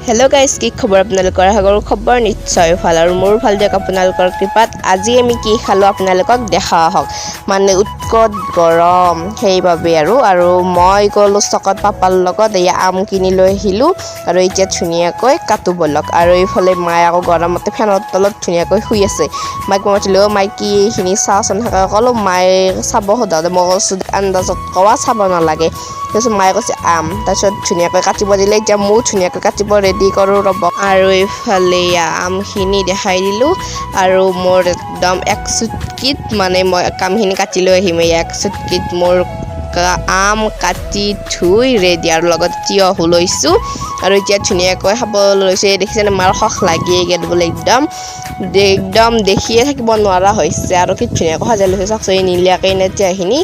hello guys की खबर আপোনালোকৰ আগৰ খবৰ নিশ্চয় ভাল আৰু মোৰ ভাল দিয়ক আপোনালোকৰ কৃপাত আজি আমি কি খালো আপোনালোকক দেখা হওক মানে উৎকট গৰম সেইভাবে আৰু মই গলো চকত পাপাৰ লগত এই আম কিনি লৈ আহিলো আৰু এতিয়া ধুনিয়াকৈ কাটো বলক আৰু এইফালে মাই আকৌ গৰমতে ফেনৰ তলত ধুনিয়াকৈ শুই আছে মাইক মাতিলো মাই কি খিনি চাচন থাকা কলো মাই চাব হদাতে মই কৈছো আন্দাজত কৱা চাব নালাগে তাৰপিছত মায়ে কৈছে আম তাৰপিছত ধুনিয়াকৈ কাটিব দিলে এতিয়া মো ধুনিয়াকৈ কাটিব ৰেডি কৰো ৰব আৰু এইফালে আমখিনি দেখাই দিলো আৰু মোৰ একদম এক চুটকিত মানে মই কামখিনি কাটি লৈ আহিম এক চুটকিত মোৰ আম কাটি ধুই ৰেডি আৰু লগত তিয়হ লৈছো আৰু এতিয়া ধুনিয়াকৈ খাব লৈছে দেখিছেনে মাৰ খখ লাগি গেল বোলে একদম দেখিয়ে থাকিব নোৱাৰা হৈছে আৰু কি ধুনিয়াকৈ সাজাই লৈছে চাকচে নিলিয়াকৈ নেতিয়াখিনি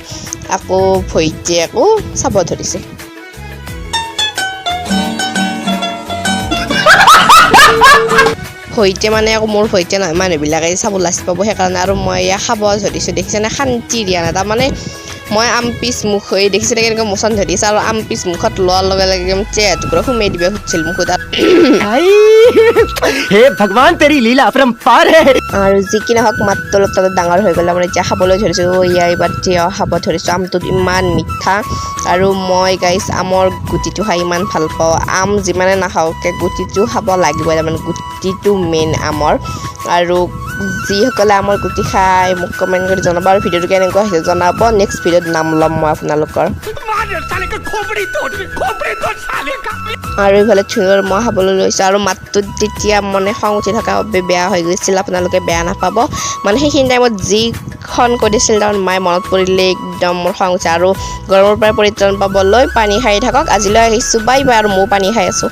আকৌ ভইতে আকৌ চাব ধৰিছে ভইতে মানে আকৌ মোৰ ভইতে নহয় মানুহবিলাকে চাব লাজ পাব সেইকাৰণে আৰু মই খাব ধৰিছোঁ দেখিছেনে শান্তি দিয়া নাই তাৰমানে মই আম পিচ মুখ হৈ দেখিছেনে কেনেকৈ মোচন ধৰিছে আৰু আম পিচ মুখত লোৱাৰ লগে লগে একদম চেহেৰাটো সোমাই দিব খুজিছিল মুখত हे भगवान तेरी लीला अपरंपार है আৰু যি কি নহওক মাত্ৰ অলপ তাতে ডাঙৰ হৈ গ'ল মানে এতিয়া খাবলৈ ধৰিছোঁ এইবাৰ তিয়হ খাব ধৰিছোঁ আমটোত ইমান মিঠা আৰু মই গাইছ আমৰ গুটিটো খাই ইমান ভাল পাওঁ আম যিমানে নাখাওঁকে গুটিটো খাব লাগিবই তাৰমানে গুটিটো মেইন আমৰ আৰু যিসকলে আমৰ গুটি খাই মোক কমেণ্ট কৰি জনাব আৰু ভিডিঅ'টো কেনেকুৱা হৈছে জনাব নেক্সট ভিডিঅ'ত নাম ল'ম মই আপোনালোকৰ আৰু এইফালে ধুনীয়াকৈ মই খাবলৈ লৈছোঁ আৰু মাতটো তেতিয়া মানে খং উঠি থকা বাবে বেয়া হৈ গৈছিল আপোনালোকে বেয়া নাপাব মানে সেইখিনি টাইমত যিখন কৰিছিল তাৰ মায়ে মনত পৰিলে একদম মোৰ খং উঠে আৰু গৰমৰ পৰা পৰিত্ৰাণ পাবলৈ পানী খাই থাকক আজিলৈ আহিছোঁ বাই বাই আৰু ময়ো পানী খাই আছোঁ